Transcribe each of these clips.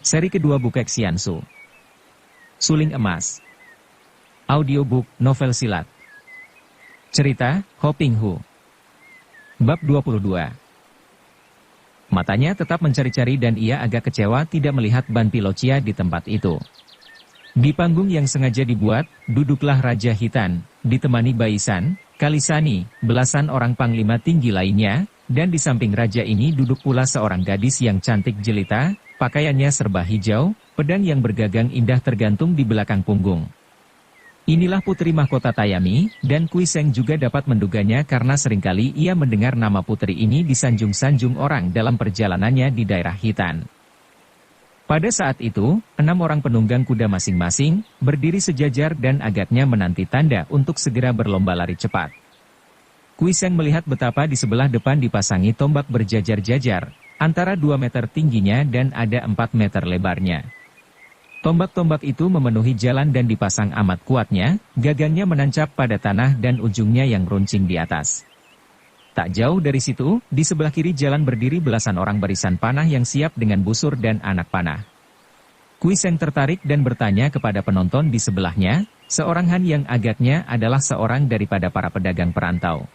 Seri kedua Bukek Xiansu. Suling Emas. Audiobook novel silat. Cerita, Ho Ping Hu. Bab 22. Matanya tetap mencari-cari dan ia agak kecewa tidak melihat Ban Pilocia di tempat itu. Di panggung yang sengaja dibuat, duduklah Raja Hitan, ditemani Baisan, Kalisani, belasan orang panglima tinggi lainnya, dan di samping raja ini duduk pula seorang gadis yang cantik jelita, pakaiannya serba hijau, pedang yang bergagang indah tergantung di belakang punggung. Inilah putri mahkota Tayami, dan Kui Seng juga dapat menduganya karena seringkali ia mendengar nama putri ini disanjung-sanjung orang dalam perjalanannya di daerah Hitan. Pada saat itu, 6 orang penunggang kuda masing-masing, berdiri sejajar dan agaknya menanti tanda untuk segera berlomba lari cepat. Kui Seng melihat betapa di sebelah depan dipasangi tombak berjajar-jajar, antara 2 meter tingginya dan ada 4 meter lebarnya. Tombak-tombak itu memenuhi jalan dan dipasang amat kuatnya, gagangnya menancap pada tanah dan ujungnya yang runcing di atas. Tak jauh dari situ, di sebelah kiri jalan berdiri belasan orang barisan panah yang siap dengan busur dan anak panah. Kui Seng tertarik dan bertanya kepada penonton di sebelahnya, seorang Han yang agaknya adalah seorang daripada para pedagang perantau.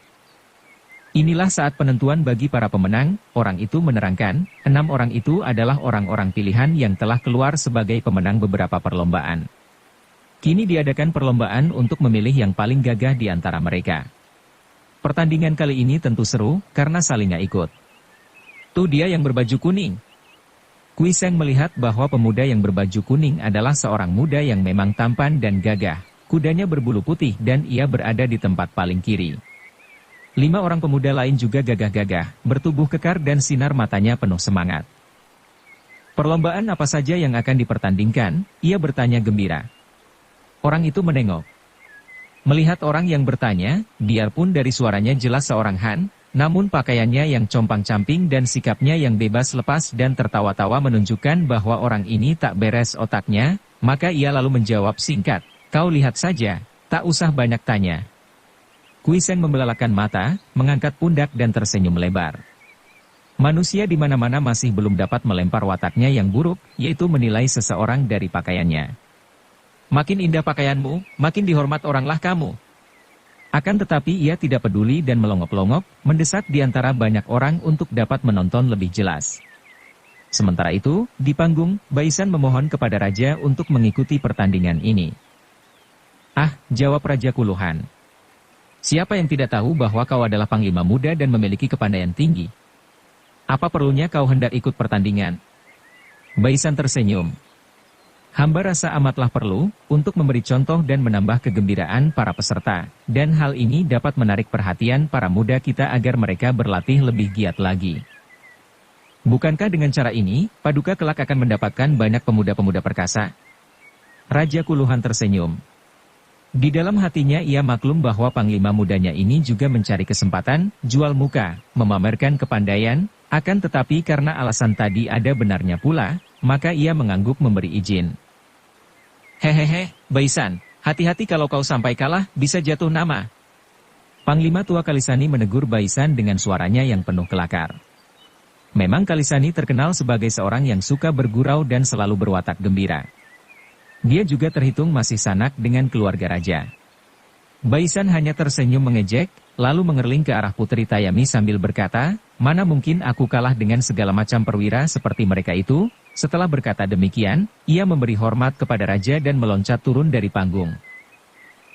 Inilah saat penentuan bagi para pemenang, orang itu menerangkan, 6 orang itu adalah orang-orang pilihan yang telah keluar sebagai pemenang beberapa perlombaan. Kini diadakan perlombaan untuk memilih yang paling gagah di antara mereka. Pertandingan kali ini tentu seru, karena saling gak ikut. Tuh dia yang berbaju kuning. Kui Seng melihat bahwa pemuda yang berbaju kuning adalah seorang muda yang memang tampan dan gagah. Kudanya berbulu putih dan ia berada di tempat paling kiri. 5 orang pemuda lain juga gagah-gagah, bertubuh kekar dan sinar matanya penuh semangat. Perlombaan apa saja yang akan dipertandingkan? Ia bertanya gembira. Orang itu menengok. Melihat orang yang bertanya, biarpun dari suaranya jelas seorang Han, namun pakaiannya yang compang-camping dan sikapnya yang bebas lepas dan tertawa-tawa menunjukkan bahwa orang ini tak beres otaknya, maka ia lalu menjawab singkat, "Kau lihat saja, tak usah banyak tanya." Kui Seng membelalakan mata, mengangkat pundak dan tersenyum lebar. Manusia di mana-mana masih belum dapat melempar wataknya yang buruk, yaitu menilai seseorang dari pakaiannya. Makin indah pakaianmu, makin dihormat oranglah kamu. Akan tetapi ia tidak peduli dan melongok-longok, mendesak di antara banyak orang untuk dapat menonton lebih jelas. Sementara itu, di panggung, Baisan memohon kepada raja untuk mengikuti pertandingan ini. "Ah," jawab Raja Kuluhan. "Siapa yang tidak tahu bahwa kau adalah panglima muda dan memiliki kepandaian tinggi? Apa perlunya kau hendak ikut pertandingan?" Baisan tersenyum. "Hamba rasa amatlah perlu, untuk memberi contoh dan menambah kegembiraan para peserta, dan hal ini dapat menarik perhatian para muda kita agar mereka berlatih lebih giat lagi. Bukankah dengan cara ini, Paduka kelak akan mendapatkan banyak pemuda-pemuda perkasa?" Raja Kuluhan tersenyum. Di dalam hatinya ia maklum bahwa panglima mudanya ini juga mencari kesempatan, jual muka, memamerkan kepandaian, akan tetapi karena alasan tadi ada benarnya pula, maka ia mengangguk memberi izin. "Hehehe, Baisan, hati-hati kalau kau sampai kalah, bisa jatuh nama." Panglima tua Kalisani menegur Baisan dengan suaranya yang penuh kelakar. Memang Kalisani terkenal sebagai seorang yang suka bergurau dan selalu berwatak gembira. Dia juga terhitung masih sanak dengan keluarga raja. Baisan hanya tersenyum mengejek, lalu mengerling ke arah Putri Tayami sambil berkata, "Mana mungkin aku kalah dengan segala macam perwira seperti mereka itu?" Setelah berkata demikian, ia memberi hormat kepada raja dan meloncat turun dari panggung.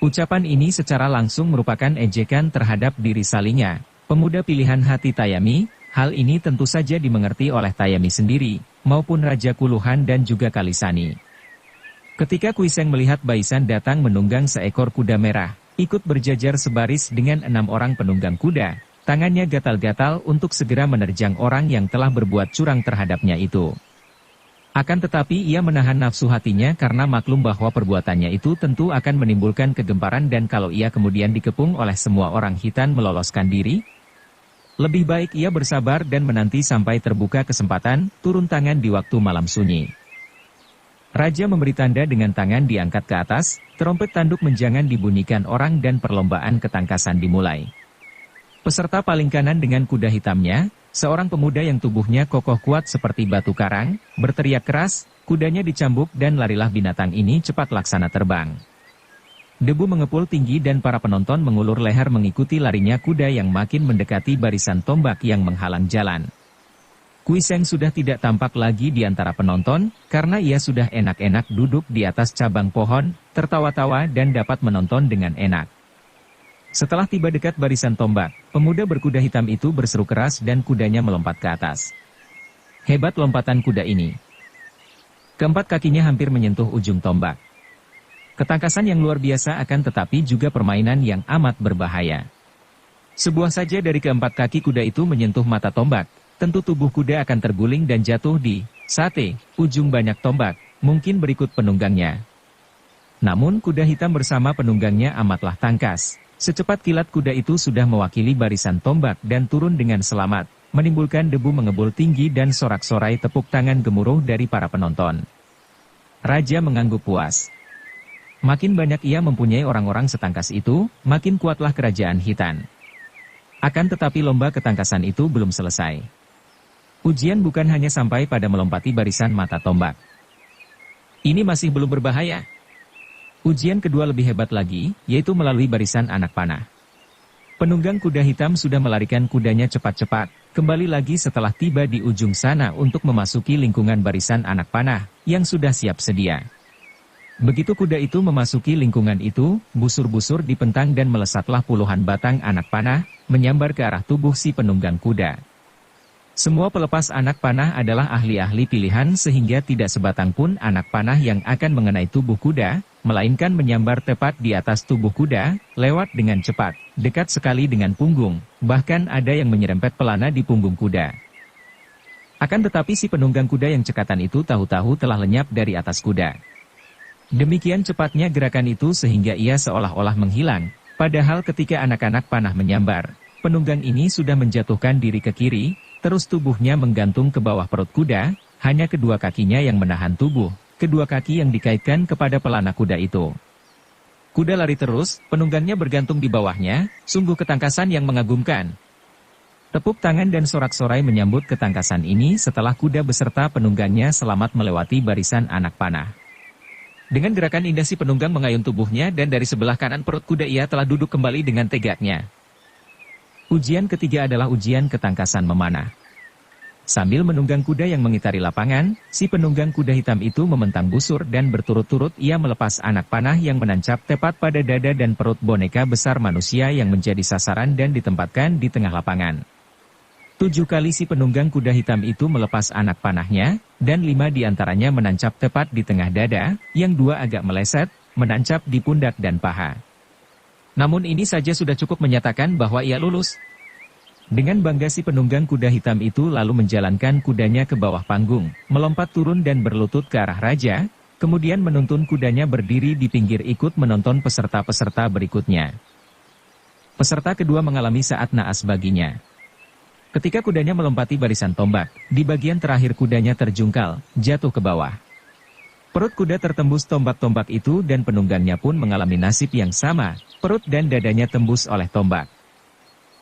Ucapan ini secara langsung merupakan ejekan terhadap diri Salinya, pemuda pilihan hati Tayami. Hal ini tentu saja dimengerti oleh Tayami sendiri, maupun Raja Kuluhan dan juga Kalisani. Ketika Kui Seng melihat Baisan datang menunggang seekor kuda merah, ikut berjajar sebaris dengan 6 orang penunggang kuda, tangannya gatal-gatal untuk segera menerjang orang yang telah berbuat curang terhadapnya itu. Akan tetapi ia menahan nafsu hatinya karena maklum bahwa perbuatannya itu tentu akan menimbulkan kegemparan dan kalau ia kemudian dikepung oleh semua orang Hitan meloloskan diri, lebih baik ia bersabar dan menanti sampai terbuka kesempatan, turun tangan di waktu malam sunyi. Raja memberi tanda dengan tangan diangkat ke atas, trompet tanduk menjangan dibunyikan orang dan perlombaan ketangkasan dimulai. Peserta paling kanan dengan kuda hitamnya, Seorang pemuda yang tubuhnya kokoh kuat seperti batu karang, berteriak keras, kudanya dicambuk dan larilah binatang ini cepat laksana terbang. Debu mengepul tinggi dan para penonton mengulur leher mengikuti larinya kuda yang makin mendekati barisan tombak yang menghalang jalan. Kuiseng sudah tidak tampak lagi di antara penonton, karena ia sudah enak-enak duduk di atas cabang pohon, tertawa-tawa dan dapat menonton dengan enak. Setelah tiba dekat barisan tombak, pemuda berkuda hitam itu berseru keras dan kudanya melompat ke atas. Hebat lompatan kuda ini. Keempat kakinya hampir menyentuh ujung tombak. Ketangkasan yang luar biasa akan tetapi juga permainan yang amat berbahaya. Sebuah saja dari keempat kaki kuda itu menyentuh mata tombak, tentu tubuh kuda akan terguling dan jatuh di ujung banyak tombak, mungkin berikut penunggangnya. Namun kuda hitam bersama penunggangnya amatlah tangkas. Secepat kilat kuda itu sudah mewakili barisan tombak dan turun dengan selamat, menimbulkan debu mengebul tinggi dan sorak-sorai tepuk tangan gemuruh dari para penonton. Raja mengangguk puas. Makin banyak ia mempunyai orang-orang setangkas itu, makin kuatlah kerajaan Khitan. Akan tetapi lomba ketangkasan itu belum selesai. Ujian bukan hanya sampai pada melompati barisan mata tombak. Ini masih belum berbahaya. Ujian kedua lebih hebat lagi, yaitu melalui barisan anak panah. Penunggang kuda hitam sudah melarikan kudanya cepat-cepat, kembali lagi setelah tiba di ujung sana untuk memasuki lingkungan barisan anak panah, yang sudah siap sedia. Begitu kuda itu memasuki lingkungan itu, busur-busur dipentang dan melesatlah puluhan batang anak panah, menyambar ke arah tubuh si penunggang kuda. Semua pelepas anak panah adalah ahli-ahli pilihan sehingga tidak sebatang pun anak panah yang akan mengenai tubuh kuda, melainkan menyambar tepat di atas tubuh kuda, lewat dengan cepat, dekat sekali dengan punggung, bahkan ada yang menyerempet pelana di punggung kuda. Akan tetapi si penunggang kuda yang cekatan itu tahu-tahu telah lenyap dari atas kuda. Demikian cepatnya gerakan itu sehingga ia seolah-olah menghilang, padahal ketika anak-anak panah menyambar, penunggang ini sudah menjatuhkan diri ke kiri, terus tubuhnya menggantung ke bawah perut kuda, hanya kedua kakinya yang menahan tubuh, kedua kaki yang dikaitkan kepada pelana kuda itu. Kuda lari terus, penunggangnya bergantung di bawahnya, sungguh ketangkasan yang mengagumkan. Tepuk tangan dan sorak-sorai menyambut ketangkasan ini setelah kuda beserta penunggangnya selamat melewati barisan anak panah. Dengan gerakan indah si penunggang mengayun tubuhnya dan dari sebelah kanan perut kuda ia telah duduk kembali dengan tegaknya. Ujian ketiga adalah ujian ketangkasan memanah. Sambil menunggang kuda yang mengitari lapangan, si penunggang kuda hitam itu mementang busur dan berturut-turut ia melepas anak panah yang menancap tepat pada dada dan perut boneka besar manusia yang menjadi sasaran dan ditempatkan di tengah lapangan. 7 kali si penunggang kuda hitam itu melepas anak panahnya, dan 5 diantaranya menancap tepat di tengah dada, yang 2 agak meleset, menancap di pundak dan paha. Namun ini saja sudah cukup menyatakan bahwa ia lulus. Dengan bangga si penunggang kuda hitam itu lalu menjalankan kudanya ke bawah panggung, melompat turun dan berlutut ke arah raja, kemudian menuntun kudanya berdiri di pinggir ikut menonton peserta-peserta berikutnya. Peserta kedua mengalami saat naas baginya. Ketika kudanya melompati barisan tombak, di bagian terakhir kudanya terjungkal, jatuh ke bawah. Perut kuda tertembus tombak-tombak itu dan penunggangnya pun mengalami nasib yang sama, perut dan dadanya tembus oleh tombak.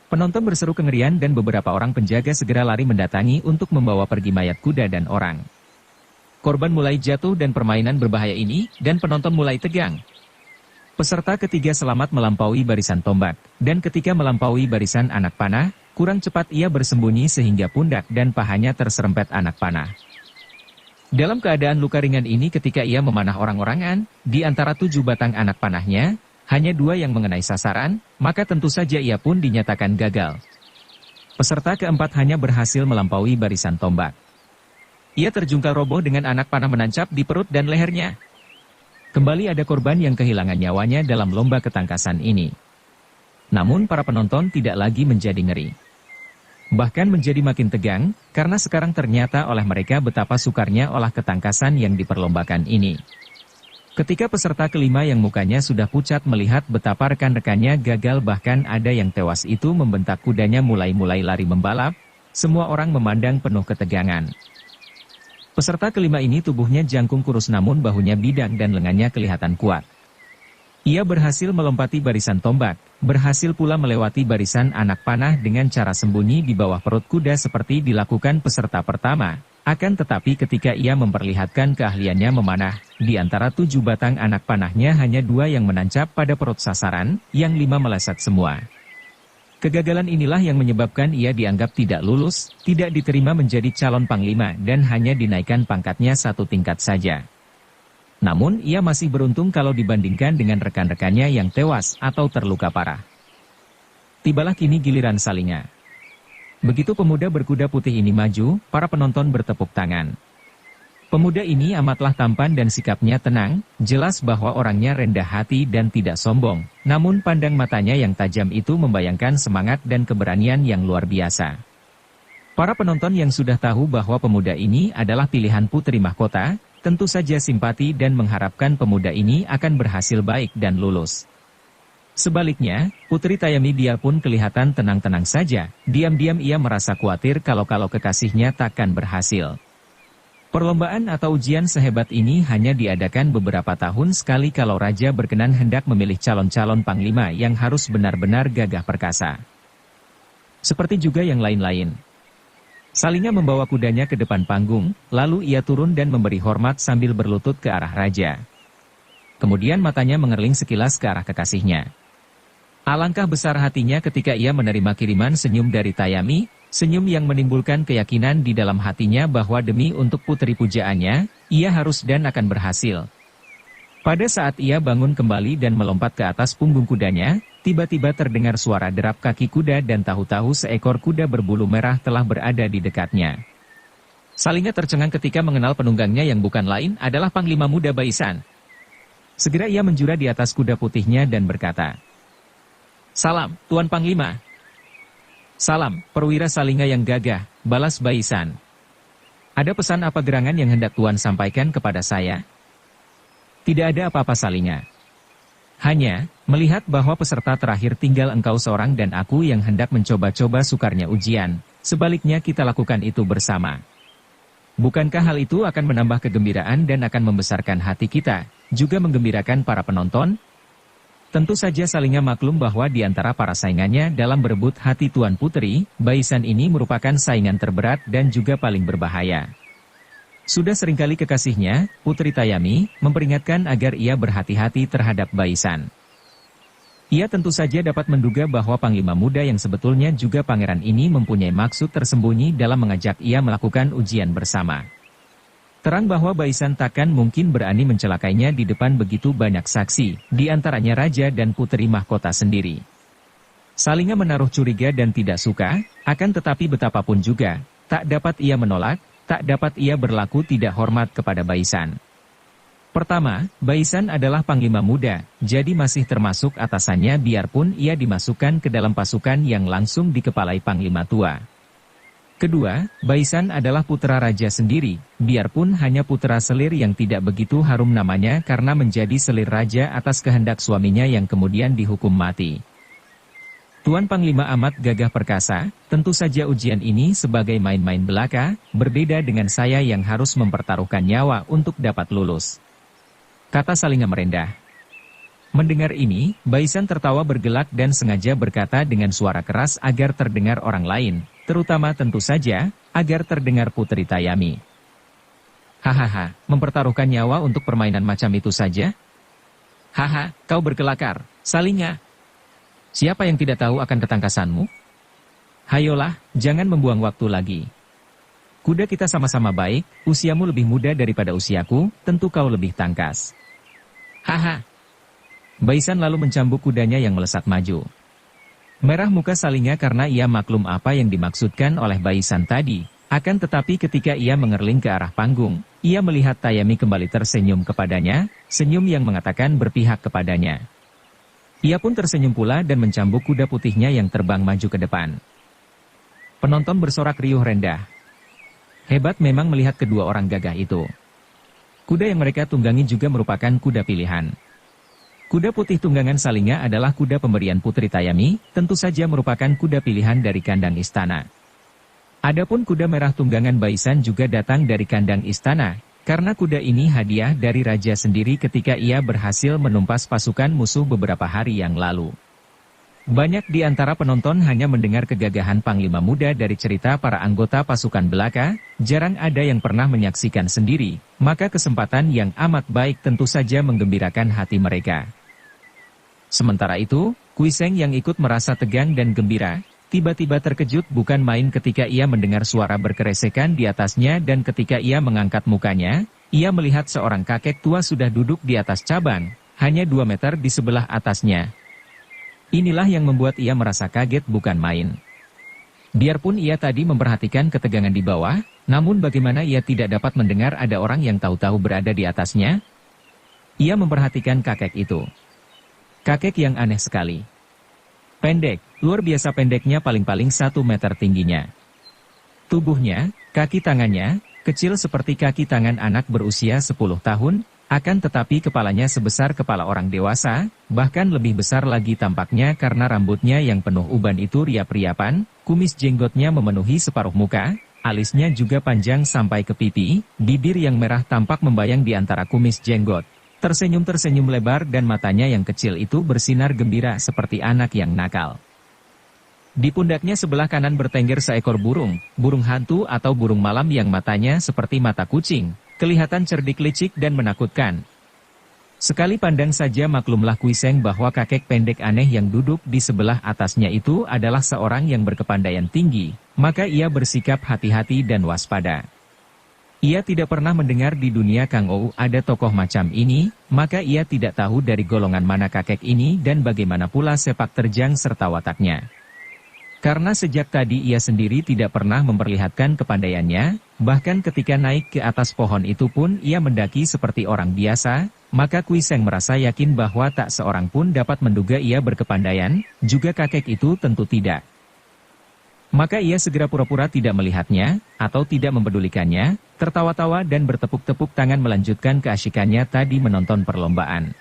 Penonton berseru kengerian dan beberapa orang penjaga segera lari mendatangi untuk membawa pergi mayat kuda dan orang. Korban mulai jatuh dan permainan berbahaya ini, dan penonton mulai tegang. Peserta ketiga selamat melampaui barisan tombak, dan ketika melampaui barisan anak panah, kurang cepat ia bersembunyi sehingga pundak dan pahanya terserempet anak panah. Dalam keadaan luka ringan ini ketika ia memanah orang-orangan, di antara 7 batang anak panahnya, hanya 2 yang mengenai sasaran, maka tentu saja ia pun dinyatakan gagal. Peserta keempat hanya berhasil melampaui barisan tombak. Ia terjungkal roboh dengan anak panah menancap di perut dan lehernya. Kembali ada korban yang kehilangan nyawanya dalam lomba ketangkasan ini. Namun para penonton tidak lagi menjadi ngeri. Bahkan menjadi makin tegang, karena sekarang ternyata oleh mereka betapa sukarnya olah ketangkasan yang diperlombakan ini. Ketika peserta kelima yang mukanya sudah pucat melihat betapa rekan-rekannya gagal bahkan ada yang tewas itu membentak kudanya mulai lari membalap, semua orang memandang penuh ketegangan. Peserta kelima ini tubuhnya jangkung kurus namun bahunya bidang dan lengannya kelihatan kuat. Ia berhasil melompati barisan tombak, berhasil pula melewati barisan anak panah dengan cara sembunyi di bawah perut kuda seperti dilakukan peserta pertama. Akan tetapi ketika ia memperlihatkan keahliannya memanah, di antara 7 batang anak panahnya hanya 2 yang menancap pada perut sasaran, yang 5 meleset semua. Kegagalan inilah yang menyebabkan ia dianggap tidak lulus, tidak diterima menjadi calon panglima dan hanya dinaikkan pangkatnya 1 tingkat saja. Namun ia masih beruntung kalau dibandingkan dengan rekan-rekannya yang tewas atau terluka parah. Tibalah kini giliran Salinga. Begitu pemuda berkuda putih ini maju, para penonton bertepuk tangan. Pemuda ini amatlah tampan dan sikapnya tenang, jelas bahwa orangnya rendah hati dan tidak sombong, namun pandang matanya yang tajam itu membayangkan semangat dan keberanian yang luar biasa. Para penonton yang sudah tahu bahwa pemuda ini adalah pilihan putri mahkota, tentu saja simpati dan mengharapkan pemuda ini akan berhasil baik dan lulus. Sebaliknya, Putri Tayami dia pun kelihatan tenang-tenang saja, diam-diam ia merasa khawatir kalau kekasihnya takkan berhasil. Perlombaan atau ujian sehebat ini hanya diadakan beberapa tahun sekali kalau raja berkenan hendak memilih calon-calon panglima yang harus benar-benar gagah perkasa. Seperti juga yang lain-lain. Salinga membawa kudanya ke depan panggung, lalu ia turun dan memberi hormat sambil berlutut ke arah raja. Kemudian matanya mengerling sekilas ke arah kekasihnya. Alangkah besar hatinya ketika ia menerima kiriman senyum dari Tayami, senyum yang menimbulkan keyakinan di dalam hatinya bahwa demi untuk putri pujaannya, ia harus dan akan berhasil. Pada saat ia bangun kembali dan melompat ke atas punggung kudanya, tiba-tiba terdengar suara derap kaki kuda dan tahu-tahu seekor kuda berbulu merah telah berada di dekatnya. Salinga tercengang ketika mengenal penunggangnya yang bukan lain adalah Panglima Muda Baisan. Segera ia menjura di atas kuda putihnya dan berkata, "Salam, Tuan Panglima." "Salam, perwira Salinga yang gagah," balas Baisan. "Ada pesan apa gerangan yang hendak Tuan sampaikan kepada saya?" "Tidak ada apa-apa Salinga. Hanya, melihat bahwa peserta terakhir tinggal engkau seorang dan aku yang hendak mencoba-coba sukarnya ujian, sebaliknya kita lakukan itu bersama. Bukankah hal itu akan menambah kegembiraan dan akan membesarkan hati kita, juga menggembirakan para penonton?" Tentu saja Salinga maklum bahwa di antara para saingannya dalam berebut hati Tuan Putri, Baisan ini merupakan saingan terberat dan juga paling berbahaya. Sudah seringkali kekasihnya, Putri Tayami, memperingatkan agar ia berhati-hati terhadap Baisan. Ia tentu saja dapat menduga bahwa Panglima Muda yang sebetulnya juga pangeran ini mempunyai maksud tersembunyi dalam mengajak ia melakukan ujian bersama. Terang bahwa Baisan takkan mungkin berani mencelakainya di depan begitu banyak saksi, di antaranya raja dan putri mahkota sendiri. Salinga menaruh curiga dan tidak suka, akan tetapi betapapun juga, tak dapat ia menolak, tak dapat ia berlaku tidak hormat kepada Baisan. Pertama, Baisan adalah Panglima Muda, jadi masih termasuk atasannya biarpun ia dimasukkan ke dalam pasukan yang langsung dikepalai Panglima Tua. Kedua, Baisan adalah putra raja sendiri, biarpun hanya putra selir yang tidak begitu harum namanya karena menjadi selir raja atas kehendak suaminya yang kemudian dihukum mati. Tuan Panglima amat gagah perkasa, tentu saja ujian ini sebagai main-main belaka, berbeda dengan saya yang harus mempertaruhkan nyawa untuk dapat lulus. Kata Salinga merendah. Mendengar ini, Baisan tertawa bergelak dan sengaja berkata dengan suara keras agar terdengar orang lain, terutama tentu saja, agar terdengar Putri Tayami. "Hahaha, mempertaruhkan nyawa untuk permainan macam itu saja? Haha, kau berkelakar, Salinga. Siapa yang tidak tahu akan ketangkasanmu? Hayolah, jangan membuang waktu lagi. Kuda kita sama-sama baik, usiamu lebih muda daripada usiaku, tentu kau lebih tangkas." "Haha." Baisan lalu mencambuk kudanya yang melesat maju. Merah muka Salinga karena ia maklum apa yang dimaksudkan oleh Baisan tadi, akan tetapi ketika ia mengerling ke arah panggung, ia melihat Tayami kembali tersenyum kepadanya, senyum yang mengatakan berpihak kepadanya. Ia pun tersenyum pula dan mencambuk kuda putihnya yang terbang maju ke depan. Penonton bersorak riuh rendah. Hebat memang melihat kedua orang gagah itu. Kuda yang mereka tunggangi juga merupakan kuda pilihan. Kuda putih tunggangan Salinga adalah kuda pemberian Putri Tayami, tentu saja merupakan kuda pilihan dari kandang istana. Adapun kuda merah tunggangan Baisan juga datang dari kandang istana, Karena kuda ini hadiah dari raja sendiri ketika ia berhasil menumpas pasukan musuh beberapa hari yang lalu. Banyak di antara penonton hanya mendengar kegagahan Panglima Muda dari cerita para anggota pasukan belaka, jarang ada yang pernah menyaksikan sendiri, maka kesempatan yang amat baik tentu saja menggembirakan hati mereka. Sementara itu, Kuiseng yang ikut merasa tegang dan gembira, tiba-tiba terkejut bukan main ketika ia mendengar suara berkeresekan di atasnya dan ketika ia mengangkat mukanya, ia melihat seorang kakek tua sudah duduk di atas cabang, hanya 2 meter di sebelah atasnya. Inilah yang membuat ia merasa kaget bukan main. Biarpun ia tadi memperhatikan ketegangan di bawah, namun bagaimana ia tidak dapat mendengar ada orang yang tahu-tahu berada di atasnya? Ia memperhatikan kakek itu. Kakek yang aneh sekali. Pendek, luar biasa pendeknya paling-paling 1 meter tingginya. Tubuhnya, kaki tangannya, kecil seperti kaki tangan anak berusia 10 tahun, akan tetapi kepalanya sebesar kepala orang dewasa, bahkan lebih besar lagi tampaknya karena rambutnya yang penuh uban itu riap-riapan, kumis jenggotnya memenuhi separuh muka, alisnya juga panjang sampai ke pipi, bibir yang merah tampak membayang di antara kumis jenggot. Tersenyum-tersenyum lebar dan matanya yang kecil itu bersinar gembira seperti anak yang nakal. Di pundaknya sebelah kanan bertengger seekor burung hantu atau burung malam yang matanya seperti mata kucing, kelihatan cerdik licik dan menakutkan. Sekali pandang saja maklumlah Kuiseng bahwa kakek pendek aneh yang duduk di sebelah atasnya itu adalah seorang yang berkepandaian tinggi, maka ia bersikap hati-hati dan waspada. Ia tidak pernah mendengar di dunia Kang Ou ada tokoh macam ini, maka ia tidak tahu dari golongan mana kakek ini dan bagaimana pula sepak terjang serta wataknya. Karena sejak tadi ia sendiri tidak pernah memperlihatkan kepandaiannya, bahkan ketika naik ke atas pohon itu pun ia mendaki seperti orang biasa, maka Kuiseng merasa yakin bahwa tak seorang pun dapat menduga ia berkepandaian, juga kakek itu tentu tidak. Maka ia segera pura-pura tidak melihatnya, atau tidak mempedulikannya, tertawa-tawa dan bertepuk-tepuk tangan melanjutkan keasyikannya tadi menonton perlombaan.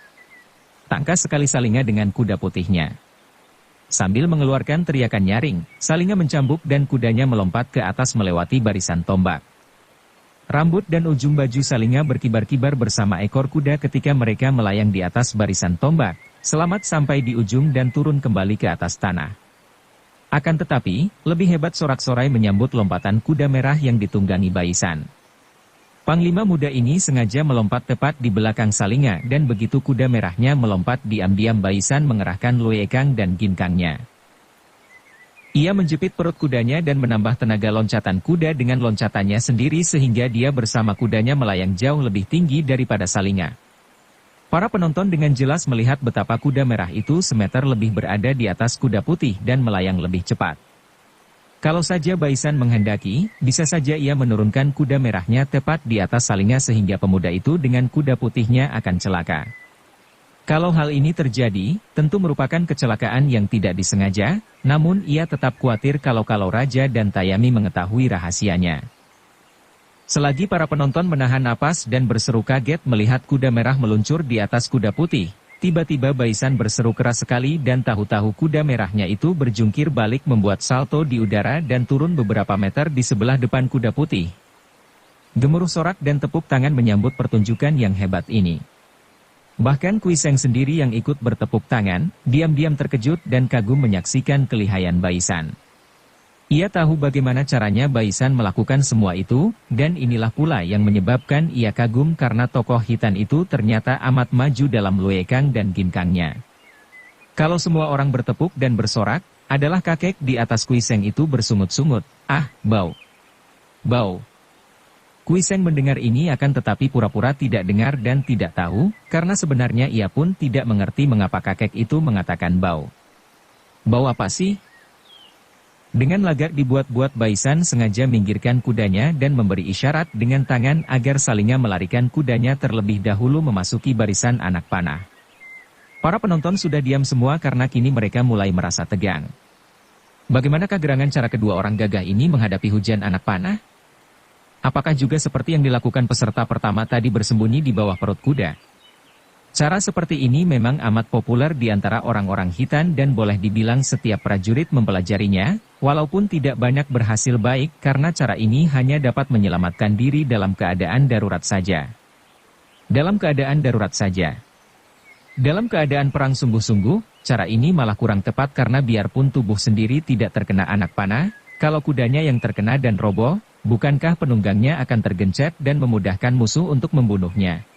Tangkas sekali Salinga dengan kuda putihnya. Sambil mengeluarkan teriakan nyaring, Salinga mencambuk dan kudanya melompat ke atas melewati barisan tombak. Rambut dan ujung baju Salinga berkibar-kibar bersama ekor kuda ketika mereka melayang di atas barisan tombak, selamat sampai di ujung dan turun kembali ke atas tanah. Akan tetapi, lebih hebat sorak-sorai menyambut lompatan kuda merah yang ditunggangi Baisan. Panglima muda ini sengaja melompat tepat di belakang Salinga dan begitu kuda merahnya melompat diam-diam Baisan mengerahkan Luekang dan ginkangnya. Ia menjepit perut kudanya dan menambah tenaga loncatan kuda dengan loncatannya sendiri sehingga dia bersama kudanya melayang jauh lebih tinggi daripada Salinga. Para penonton dengan jelas melihat betapa kuda merah itu semeter lebih berada di atas kuda putih dan melayang lebih cepat. Kalau saja Baisan menghendaki, bisa saja ia menurunkan kuda merahnya tepat di atas Salinga sehingga pemuda itu dengan kuda putihnya akan celaka. Kalau hal ini terjadi, tentu merupakan kecelakaan yang tidak disengaja, namun ia tetap khawatir kalau Raja dan Tayami mengetahui rahasianya. Selagi para penonton menahan napas dan berseru kaget melihat kuda merah meluncur di atas kuda putih, tiba-tiba Baisan berseru keras sekali dan tahu-tahu kuda merahnya itu berjungkir balik membuat salto di udara dan turun beberapa meter di sebelah depan kuda putih. Gemuruh sorak dan tepuk tangan menyambut pertunjukan yang hebat ini. Bahkan Kuiseng sendiri yang ikut bertepuk tangan, diam-diam terkejut dan kagum menyaksikan kelihayan Baisan. Ia tahu bagaimana caranya Baisan melakukan semua itu, dan inilah pula yang menyebabkan ia kagum karena tokoh hitam itu ternyata amat maju dalam Luekang dan ginkangnya. Kalau semua orang bertepuk dan bersorak, adalah kakek di atas Kuiseng itu bersungut-sungut, "Ah, bau! Bau!" Kuiseng mendengar ini akan tetapi pura-pura tidak dengar dan tidak tahu, karena sebenarnya ia pun tidak mengerti mengapa kakek itu mengatakan bau. Bau apa sih? Dengan lagak dibuat-buat Baisan sengaja minggirkan kudanya dan memberi isyarat dengan tangan agar Salinga melarikan kudanya terlebih dahulu memasuki barisan anak panah. Para penonton sudah diam semua karena kini mereka mulai merasa tegang. Bagaimanakah gerangan cara kedua orang gagah ini menghadapi hujan anak panah? Apakah juga seperti yang dilakukan peserta pertama tadi bersembunyi di bawah perut kuda? Cara seperti ini memang amat populer di antara orang-orang Khitan dan boleh dibilang setiap prajurit mempelajarinya, walaupun tidak banyak berhasil baik karena cara ini hanya dapat menyelamatkan diri dalam keadaan darurat saja. Dalam keadaan darurat saja. Dalam keadaan perang sungguh-sungguh, cara ini malah kurang tepat karena biarpun tubuh sendiri tidak terkena anak panah, kalau kudanya yang terkena dan roboh, bukankah penunggangnya akan tergencet dan memudahkan musuh untuk membunuhnya?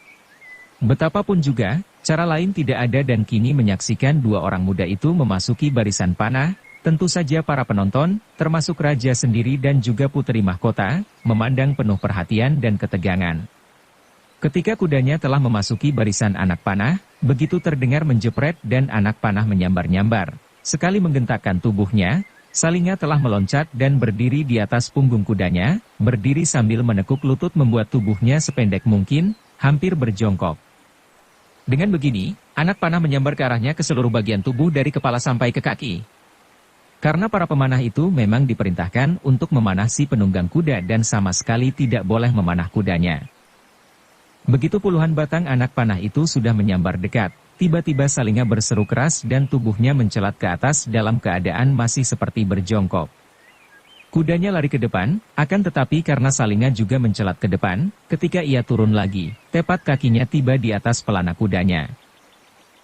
Betapapun juga, cara lain tidak ada dan kini menyaksikan dua orang muda itu memasuki barisan panah, tentu saja para penonton, termasuk raja sendiri dan juga putri mahkota, memandang penuh perhatian dan ketegangan. Ketika kudanya telah memasuki barisan anak panah, begitu terdengar menjepret dan anak panah menyambar-nyambar. Sekali menggentakkan tubuhnya, Salinga telah meloncat dan berdiri di atas punggung kudanya, berdiri sambil menekuk lutut membuat tubuhnya sependek mungkin, hampir berjongkok. Dengan begini, anak panah menyambar ke arahnya ke seluruh bagian tubuh dari kepala sampai ke kaki. Karena para pemanah itu memang diperintahkan untuk memanah si penunggang kuda dan sama sekali tidak boleh memanah kudanya. Begitu puluhan batang anak panah itu sudah menyambar dekat, tiba-tiba Salinga berseru keras dan tubuhnya mencelat ke atas dalam keadaan masih seperti berjongkok. Kudanya lari ke depan, akan tetapi karena Salinga juga mencelat ke depan, ketika ia turun lagi, tepat kakinya tiba di atas pelana kudanya.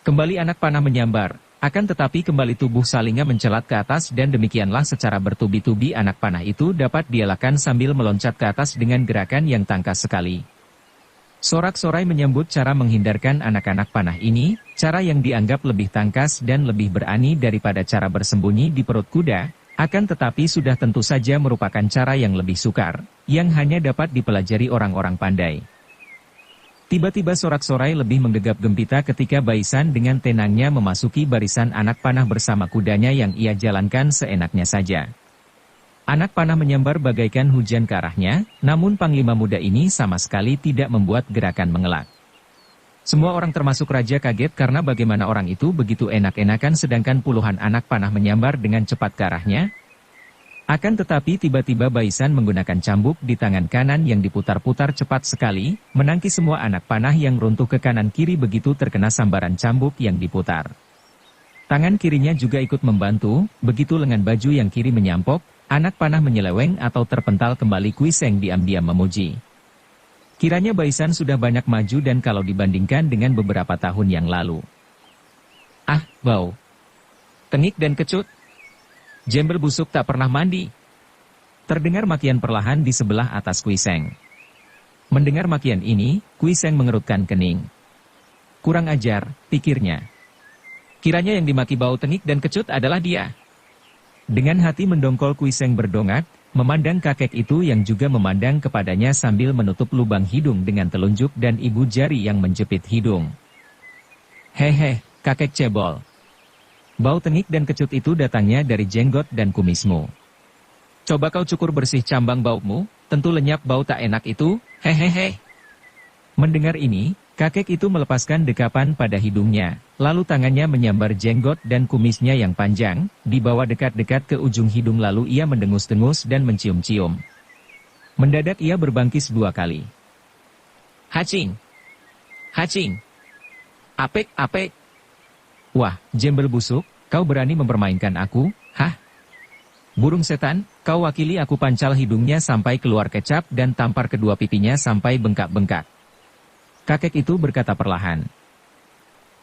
Kembali anak panah menyambar, akan tetapi kembali tubuh Salinga mencelat ke atas dan demikianlah secara bertubi-tubi anak panah itu dapat dielakkan sambil meloncat ke atas dengan gerakan yang tangkas sekali. Sorak-sorai menyambut cara menghindarkan anak-anak panah ini, cara yang dianggap lebih tangkas dan lebih berani daripada cara bersembunyi di perut kuda. Akan tetapi sudah tentu saja merupakan cara yang lebih sukar, yang hanya dapat dipelajari orang-orang pandai. Tiba-tiba sorak-sorai lebih menggegap gempita ketika Baisan dengan tenangnya memasuki barisan anak panah bersama kudanya yang ia jalankan seenaknya saja. Anak panah menyambar bagaikan hujan ke arahnya, namun panglima muda ini sama sekali tidak membuat gerakan mengelak. Semua orang termasuk raja kaget karena bagaimana orang itu begitu enak-enakan sedangkan puluhan anak panah menyambar dengan cepat ke arahnya. Akan tetapi tiba-tiba Baisan menggunakan cambuk di tangan kanan yang diputar-putar cepat sekali, menangkis semua anak panah yang runtuh ke kanan kiri begitu terkena sambaran cambuk yang diputar. Tangan kirinya juga ikut membantu, begitu lengan baju yang kiri menyampok, anak panah menyeleweng atau terpental kembali. Kuiseng diam-diam memuji. Kiranya Baisan sudah banyak maju dan kalau dibandingkan dengan beberapa tahun yang lalu. Ah, bau. Tengik dan kecut. Jembel busuk tak pernah mandi. Terdengar makian perlahan di sebelah atas Kuiseng. Mendengar makian ini, Kuiseng mengerutkan kening. Kurang ajar, pikirnya. Kiranya yang dimaki bau tengik dan kecut adalah dia. Dengan hati mendongkol Kuiseng berdongak, memandang kakek itu yang juga memandang kepadanya sambil menutup lubang hidung dengan telunjuk dan ibu jari yang menjepit hidung. Hehe, kakek cebol. Bau tengik dan kecut itu datangnya dari jenggot dan kumismu. Coba kau cukur bersih cambang baumu, tentu lenyap bau tak enak itu, hehehe. Mendengar ini, kakek itu melepaskan dekapan pada hidungnya, lalu tangannya menyambar jenggot dan kumisnya yang panjang, dibawa dekat-dekat ke ujung hidung lalu ia mendengus-dengus dan mencium-cium. Mendadak ia berbangkis 2 kali. Hacing! Hacing! Apek, apek! Wah, jembel busuk, kau berani mempermainkan aku, hah? Burung setan, kau wakili aku. Pancal hidungnya sampai keluar kecap dan tampar kedua pipinya sampai bengkak-bengkak. Kakek itu berkata perlahan.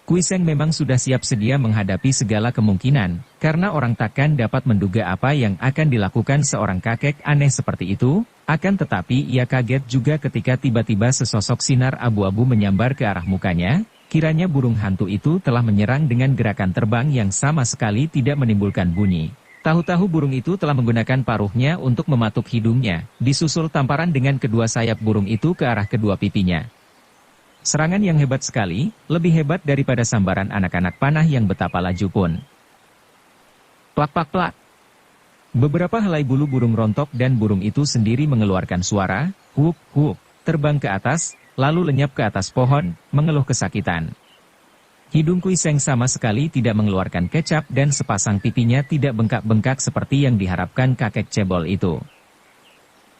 Kuiseng memang sudah siap sedia menghadapi segala kemungkinan, karena orang takkan dapat menduga apa yang akan dilakukan seorang kakek aneh seperti itu, akan tetapi ia kaget juga ketika tiba-tiba sesosok sinar abu-abu menyambar ke arah mukanya, kiranya burung hantu itu telah menyerang dengan gerakan terbang yang sama sekali tidak menimbulkan bunyi. Tahu-tahu burung itu telah menggunakan paruhnya untuk mematuk hidungnya, disusul tamparan dengan kedua sayap burung itu ke arah kedua pipinya. Serangan yang hebat sekali, lebih hebat daripada sambaran anak-anak panah yang betapa laju pun. Plak-plak-plak. Beberapa helai bulu burung rontok dan burung itu sendiri mengeluarkan suara, hup-hup, terbang ke atas, lalu lenyap ke atas pohon, mengeluh kesakitan. Hidung Kuiseng sama sekali tidak mengeluarkan kecap dan sepasang pipinya tidak bengkak-bengkak seperti yang diharapkan kakek cebol itu.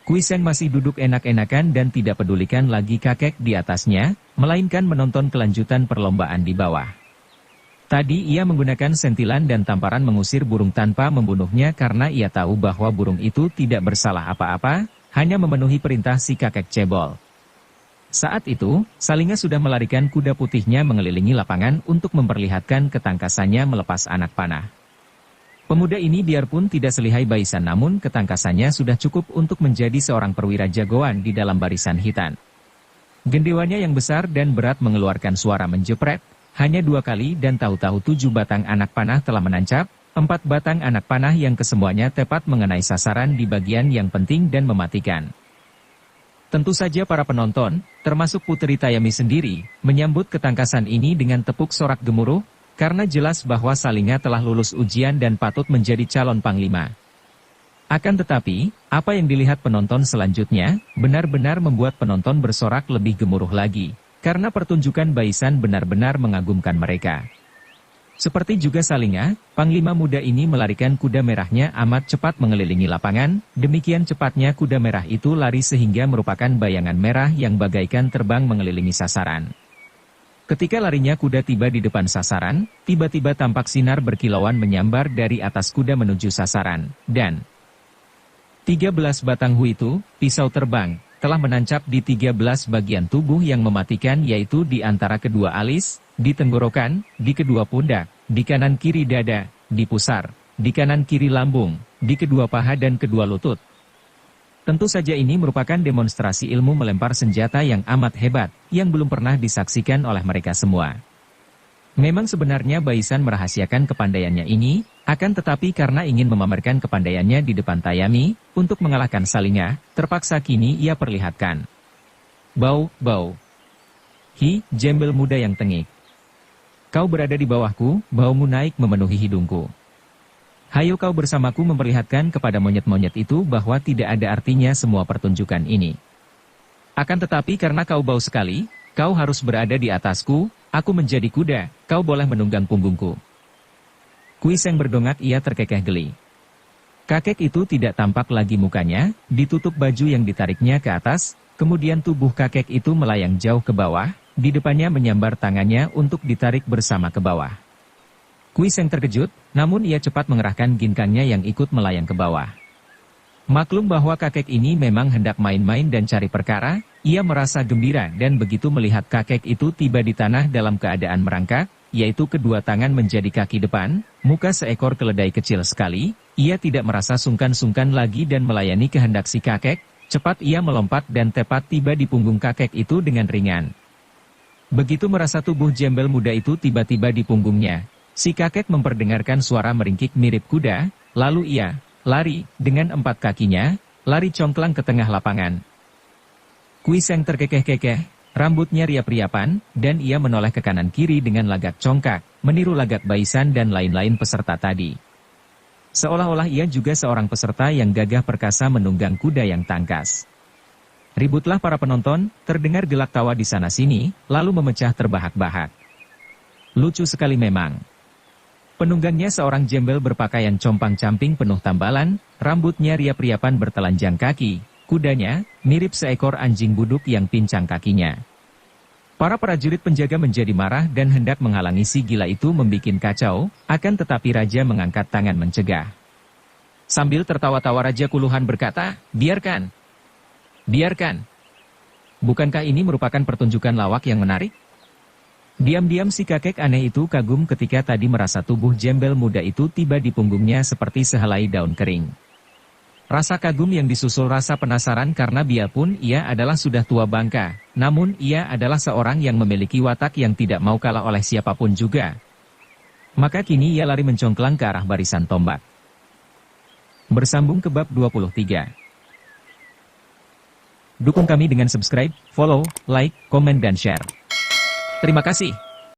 Kuiseng masih duduk enak-enakan dan tidak pedulikan lagi kakek di atasnya, melainkan menonton kelanjutan perlombaan di bawah. Tadi ia menggunakan sentilan dan tamparan mengusir burung tanpa membunuhnya karena ia tahu bahwa burung itu tidak bersalah apa-apa, hanya memenuhi perintah si kakek cebol. Saat itu, Salinga sudah melarikan kuda putihnya mengelilingi lapangan untuk memperlihatkan ketangkasannya melepas anak panah. Pemuda ini biarpun tidak selihai Baisan namun ketangkasannya sudah cukup untuk menjadi seorang perwira jagoan di dalam barisan hitan. Gendewanya yang besar dan berat mengeluarkan suara menjepret, hanya 2 kali dan tahu-tahu 7 batang anak panah telah menancap, 4 batang anak panah yang kesemuanya tepat mengenai sasaran di bagian yang penting dan mematikan. Tentu saja para penonton, termasuk Puteri Tayami sendiri, menyambut ketangkasan ini dengan tepuk sorak gemuruh, karena jelas bahwa Salinga telah lulus ujian dan patut menjadi calon panglima. Akan tetapi, apa yang dilihat penonton selanjutnya, benar-benar membuat penonton bersorak lebih gemuruh lagi. Karena pertunjukan Baisan benar-benar mengagumkan mereka. Seperti juga Salinga, panglima muda ini melarikan kuda merahnya amat cepat mengelilingi lapangan, demikian cepatnya kuda merah itu lari sehingga merupakan bayangan merah yang bagaikan terbang mengelilingi sasaran. Ketika larinya kuda tiba di depan sasaran, tiba-tiba tampak sinar berkilauan menyambar dari atas kuda menuju sasaran, dan 13 batang huitu, pisau terbang, telah menancap di 13 bagian tubuh yang mematikan yaitu di antara kedua alis, di tenggorokan, di kedua pundak, di kanan kiri dada, di pusar, di kanan kiri lambung, di kedua paha dan kedua lutut. Tentu saja ini merupakan demonstrasi ilmu melempar senjata yang amat hebat, yang belum pernah disaksikan oleh mereka semua. Memang sebenarnya Baisan merahasiakan kepandaiannya ini, akan tetapi karena ingin memamerkan kepandaiannya di depan Tayami, untuk mengalahkan Salinga, terpaksa kini ia perlihatkan. Bau, bau. Hi, jembel muda yang tengik. Kau berada di bawahku, baumu naik memenuhi hidungku. Hayo kau bersamaku memperlihatkan kepada monyet-monyet itu bahwa tidak ada artinya semua pertunjukan ini. Akan tetapi karena kau bau sekali, kau harus berada di atasku, aku menjadi kuda, kau boleh menunggang punggungku. Kuiseng berdongak ia terkekeh geli. Kakek itu tidak tampak lagi mukanya, ditutup baju yang ditariknya ke atas, kemudian tubuh kakek itu melayang jauh ke bawah, di depannya menyambar tangannya untuk ditarik bersama ke bawah. Kuiseng terkejut, namun ia cepat mengerahkan ginkangnya yang ikut melayang ke bawah. Maklum bahwa kakek ini memang hendak main-main dan cari perkara, ia merasa gembira dan begitu melihat kakek itu tiba di tanah dalam keadaan merangkak, yaitu kedua tangan menjadi kaki depan, muka seekor keledai kecil sekali, ia tidak merasa sungkan-sungkan lagi dan melayani kehendak si kakek, cepat ia melompat dan tepat tiba di punggung kakek itu dengan ringan. Begitu merasa tubuh jembel muda itu tiba-tiba di punggungnya, si kakek memperdengarkan suara meringkik mirip kuda, lalu ia lari dengan 4 kakinya, lari congklang ke tengah lapangan. Kuiseng terkekeh-kekeh. Rambutnya riap-riapan, dan ia menoleh ke kanan kiri dengan lagak congkak, meniru lagak Baisan dan lain-lain peserta tadi. Seolah-olah ia juga seorang peserta yang gagah perkasa menunggang kuda yang tangkas. Ributlah para penonton, terdengar gelak tawa di sana-sini, lalu memecah terbahak-bahak. Lucu sekali memang. Penunggangnya seorang jembel berpakaian compang-camping penuh tambalan, rambutnya riap-riapan bertelanjang kaki, kudanya mirip seekor anjing buduk yang pincang kakinya. Para prajurit penjaga menjadi marah dan hendak menghalangi si gila itu membikin kacau, akan tetapi raja mengangkat tangan mencegah. Sambil tertawa-tawa Raja Kuluhan berkata, biarkan. Biarkan. Bukankah ini merupakan pertunjukan lawak yang menarik? Diam-diam si kakek aneh itu kagum ketika tadi merasa tubuh jembel muda itu tiba di punggungnya seperti sehelai daun kering. Rasa kagum yang disusul rasa penasaran karena biarpun ia adalah sudah tua bangka, namun ia adalah seorang yang memiliki watak yang tidak mau kalah oleh siapapun juga. Maka kini ia lari mencongklang ke arah barisan tombak. Bersambung ke bab 23. Dukung kami dengan subscribe, follow, like, komen dan share. Terima kasih.